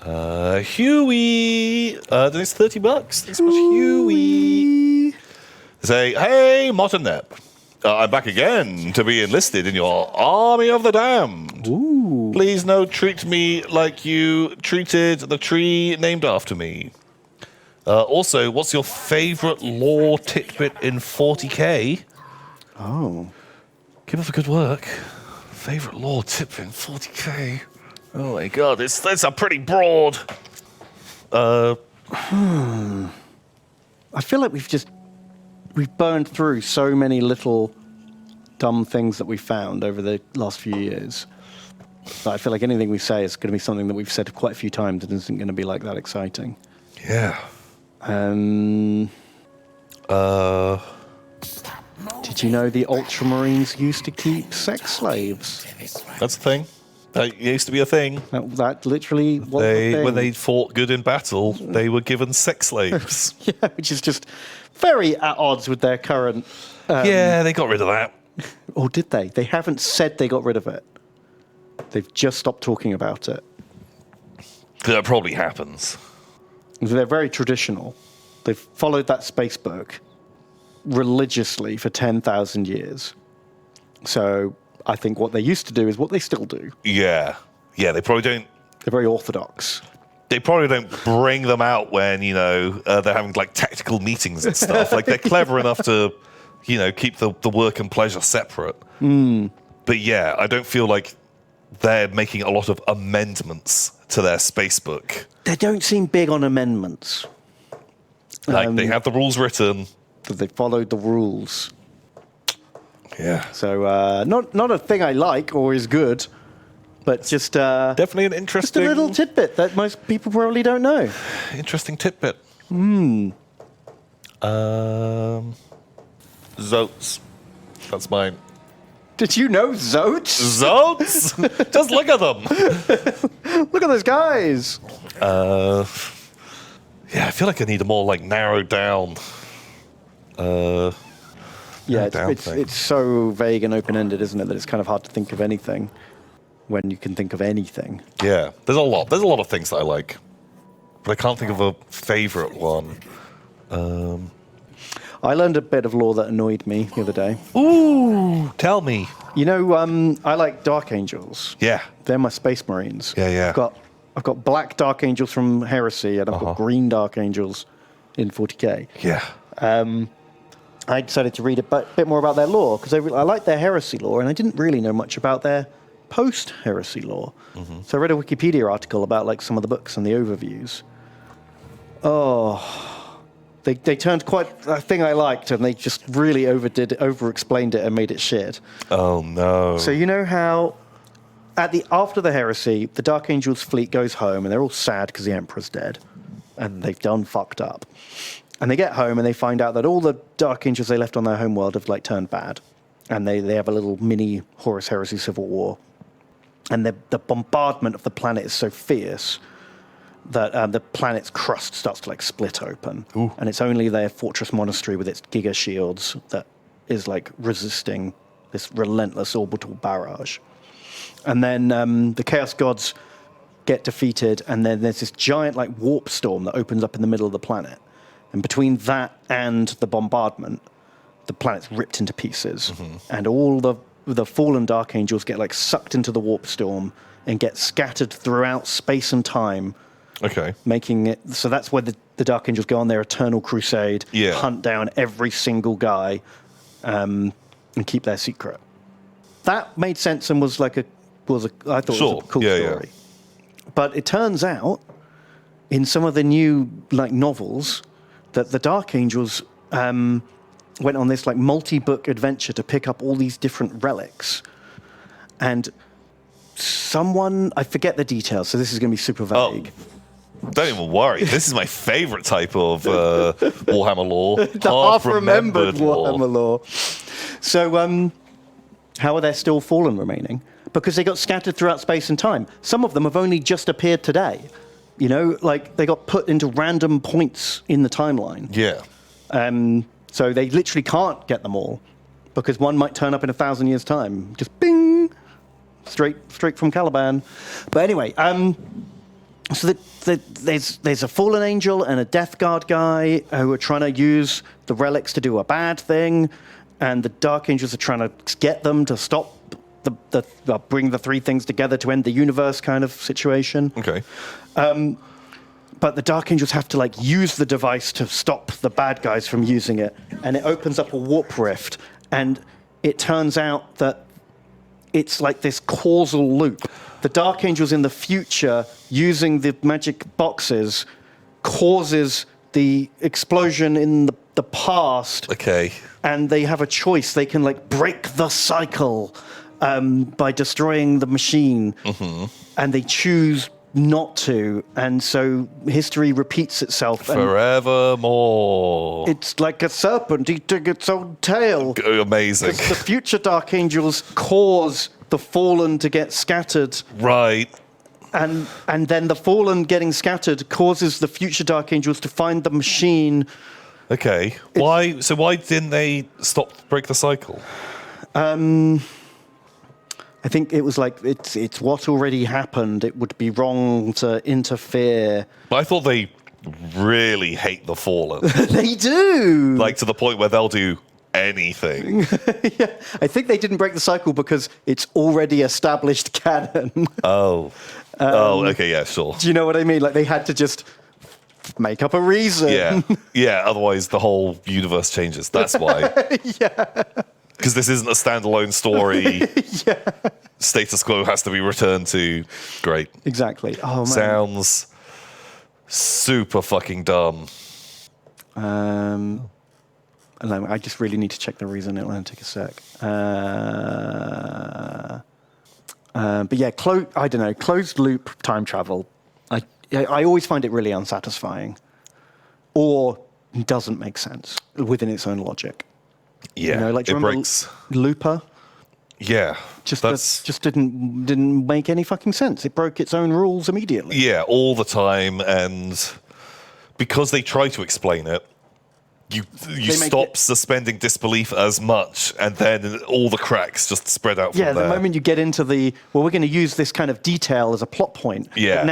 Huey. It's $30. Thanks so much, Huey. Say, hey, Mottenep. I'm back again to be enlisted in your army of the damned. Ooh. Please no treat me like you treated the tree named after me. Also, what's your favorite lore tidbit in 40k? Oh. Keep up the good work. Favorite lore tidbit in 40k? Oh my god, it's a pretty broad. I feel like we've burned through so many little dumb things that we found over the last few years. But I feel like anything we say is going to be something that we've said quite a few times and isn't going to be like that exciting. Yeah. Did you know the Ultramarines used to keep sex slaves? That's a thing. That used to be a thing. That literally was a thing. When they fought good in battle, they were given sex slaves. Yeah, which is just very at odds with their current... yeah, they got rid of that. Or did they? They haven't said they got rid of it. They've just stopped talking about it. That probably happens. They're very traditional. They've followed that space book religiously for 10,000 years. So I think what they used to do is what they still do. Yeah. Yeah, they probably don't... They're very orthodox. They probably don't bring them out when, they're having, like, tactical meetings and stuff. Like, they're clever enough to, keep the work and pleasure separate. Mm. But, yeah, I don't feel like they're making a lot of amendments to their space book. They don't seem big on amendments. Like, they have the rules written. They followed the rules. Yeah. So, not a thing I like or is good, but just... definitely an interesting... Just a little tidbit that most people probably don't know. Interesting tidbit. Zoats. That's mine. Did you know Zoats? Zoats? Just look at them. Look at those guys. Yeah, I feel like I need a more, like, narrowed down... Yeah, it's so vague and open-ended, isn't it, that it's kind of hard to think of anything when you can think of anything. Yeah, there's a lot of things that I like, but I can't think of a favorite one. I learned a bit of lore that annoyed me the other day. Ooh, tell me. I like Dark Angels. Yeah. They're my Space Marines. Yeah. I've got black Dark Angels from Heresy, and I've got green Dark Angels in 40k. Yeah. I decided to read a bit more about their lore, because I like their Heresy lore, and I didn't really know much about their post-Heresy lore. Mm-hmm. So I read a Wikipedia article about like some of the books and the overviews. Oh, they turned quite a thing I liked, and they just really over-explained it and made it shit. Oh, no. So you know how after the Heresy, the Dark Angels fleet goes home, and they're all sad because the Emperor's dead, and they've done fucked up. And they get home and they find out that all the Dark Angels they left on their home world have like turned bad. And they have a little mini Horus Heresy civil war. And the bombardment of the planet is so fierce that the planet's crust starts to like split open. Ooh. And it's only their fortress monastery with its giga shields that is like resisting this relentless orbital barrage. And then the Chaos Gods get defeated, and then there's this giant like warp storm that opens up in the middle of the planet. And between that and the bombardment, the planet's ripped into pieces. Mm-hmm. And all the fallen Dark Angels get like sucked into the warp storm and get scattered throughout space and time. Okay. Making it so that's where the Dark Angels go on their eternal crusade, hunt down every single guy, and keep their secret. That made sense and was I thought it was a cool story. Yeah. But it turns out in some of the new like novels that the Dark Angels went on this like multi-book adventure to pick up all these different relics. And someone, I forget the details, so this is going to be super vague. Oh, don't even worry. This is my favorite type of Warhammer lore. The half-remembered Warhammer lore. So how are there still Fallen remaining? Because they got scattered throughout space and time. Some of them have only just appeared today. Like they got put into random points in the timeline. Yeah. So they literally can't get them all because one might turn up in 1,000 years' time. Just bing! Straight from Caliban. But anyway, So there's a fallen angel and a Death Guard guy who are trying to use the relics to do a bad thing, and the Dark Angels are trying to get them to stop bring the three things together to end the universe kind of situation. Okay. But the Dark Angels have to like use the device to stop the bad guys from using it, and it opens up a warp rift, and it turns out that it's like this causal loop. The Dark Angels in the future, using the magic boxes, causes the explosion in the past. Okay. And they have a choice. They can like break the cycle by destroying the machine, and they choose not to, and so history repeats itself. Forevermore. It's like a serpent eating its own tail. Amazing. The future Dark Angels cause the Fallen to get scattered. Right. And then the Fallen getting scattered causes the future Dark Angels to find the machine. Okay. Why didn't they break the cycle? I think it was like, it's what already happened. It would be wrong to interfere. But I thought they really hate the Fallen. They do! Like, to the point where they'll do anything. Yeah, I think they didn't break the cycle because it's already established canon. Okay, yeah, sure. Do you know what I mean? Like, they had to just make up a reason. Yeah, otherwise the whole universe changes. That's why. Yeah. Because this isn't a standalone story. Yeah. Status quo has to be returned to. Great. Exactly. Oh, man. Sounds super fucking dumb. I just really need to check the reason. It'll only take a sec. But yeah, I don't know. Closed loop time travel. I always find it really unsatisfying, or doesn't make sense within its own logic. Yeah, you know, like, it breaks. Looper? Yeah, just didn't make any fucking sense. It broke its own rules immediately. Yeah, all the time, and because they try to explain it, you stop suspending disbelief as much, and then all the cracks just spread out from there. Yeah, the moment you get into we're going to use this kind of detail as a plot point. Yeah. But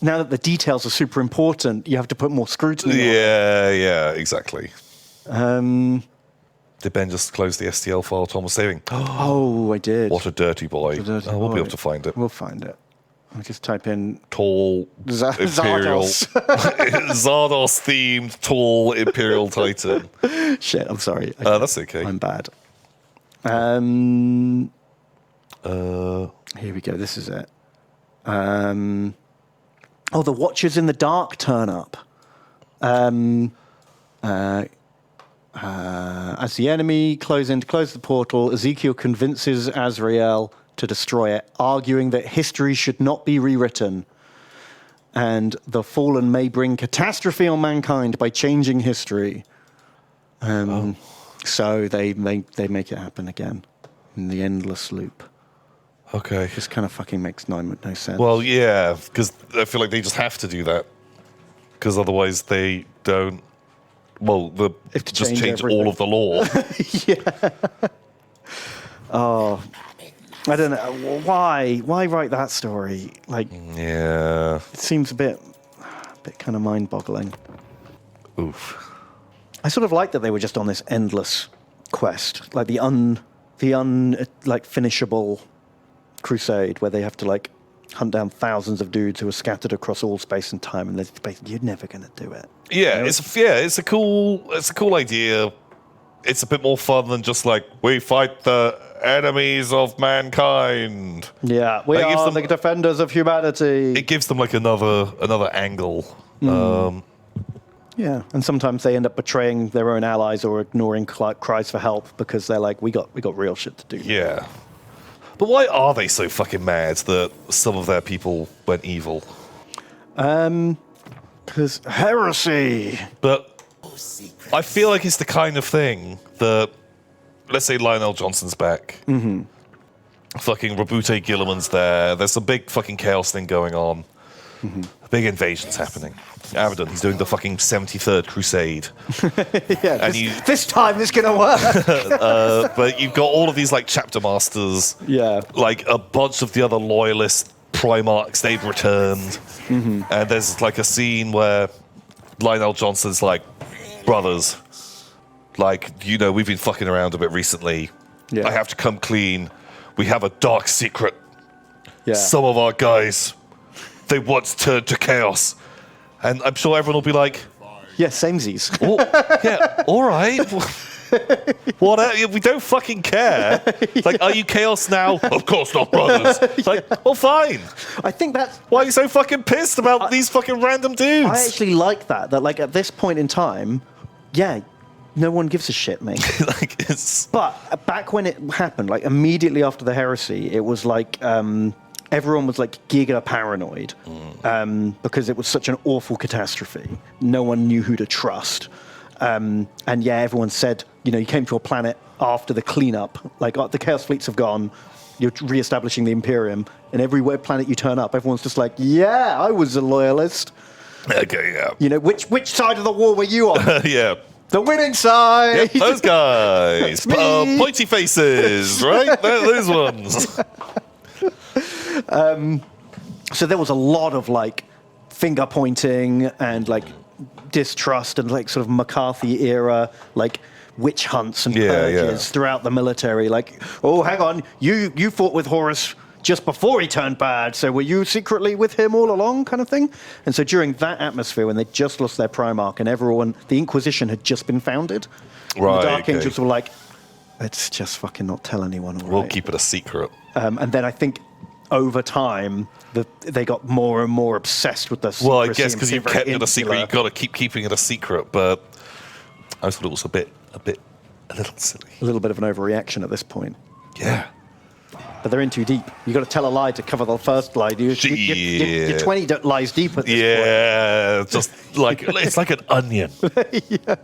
now that the details are super important, you have to put more scrutiny on it. Yeah, exactly. Did Ben just close the STL file Tom was saving? Oh, I did. What a dirty boy. We'll be able to find it. We'll find it. I'll just type in... Tall, Imperial... Zardos themed, tall, Imperial Titan. Shit, I'm sorry. That's okay. I'm bad. Here we go. This is it. The Watchers in the Dark turn up. As the enemy close the portal, Ezekiel convinces Azrael to destroy it, arguing that history should not be rewritten, and the Fallen may bring catastrophe on mankind by changing history. So they make it happen again in the endless loop. Okay. This kind of fucking makes no sense. Well, yeah, because I feel like they just have to do that, because otherwise they don't. Well, just change all of the lore. Yeah. Oh, I don't know why write that story. Like, yeah, it seems a bit kind of mind-boggling. Oof. I sort of like that they were just on this endless quest, like the finishable crusade, where they have to like hunt down thousands of dudes who are scattered across all space and time, and you're never going to do it. Yeah, it's a cool idea. It's a bit more fun than just like, we fight the enemies of mankind. Yeah, we are the defenders of humanity. It gives them like another angle. Yeah, and sometimes they end up betraying their own allies or ignoring cries for help because they're like, we got real shit to do. Yeah. But why are they so fucking mad that some of their people went evil? Because heresy. But I feel like it's the kind of thing that, let's say Lionel Johnson's back. Mm-hmm. Fucking Rabute Gilliman's there. There's some big fucking chaos thing going on. Mm-hmm. A big invasion's happening. Abaddon, he's doing the fucking 73rd Crusade. Yeah, and this time it's going to work. But you've got all of these like chapter masters. Yeah. Like a bunch of the other loyalist Primarchs, they'd returned. And there's like a scene where Lionel Johnson's like, brothers, like, you know, we've been fucking around a bit recently. Yeah. I have to come clean. We have a dark secret. Yeah. Some of our guys, they once turned to chaos. And I'm sure everyone will be like, yeah, samesies. oh, yeah, all right. What? We don't fucking care. Like, are you chaos now? Of course not, brothers. Like, well, fine. I think that's... Why are you so fucking pissed about these fucking random dudes? I actually like that like, at this point in time, yeah, no one gives a shit, mate. Like, it's... But back when it happened, like, immediately after the heresy, it was like... everyone was like giga paranoid because it was such an awful catastrophe. No one knew who to trust. And yeah, everyone said, you know, you came to a planet after the cleanup, like the Chaos fleets have gone, you're re-establishing the Imperium, and every planet you turn up, everyone's just like, yeah, I was a loyalist. Okay, yeah. You know, which side of the war were you on? Yeah. The winning side! Yep, those guys. Me. Pointy faces, right? Those ones. So there was a lot of like finger pointing and like distrust and like sort of McCarthy era like witch hunts and purges throughout the military. Like, oh, hang on, you fought with Horus just before he turned bad, so were you secretly with him all along, kind of thing? And so during that atmosphere, when they just lost their Primarch and everyone, the Inquisition had just been founded, right? The Dark Angels were like, let's just fucking not tell anyone. All we'll right? keep it a secret. And then I think over time, they got more and more obsessed with the secrecy. Well, I guess because and you've very kept it a secret, insular. you've got to keep keeping it a secret. But I thought it was a little silly. A little bit of an overreaction at this point. Yeah. But they're in too deep. You've got to tell a lie to cover the first lie. Your 20 lies deep at this point. Yeah, just like it's like an onion. Yeah.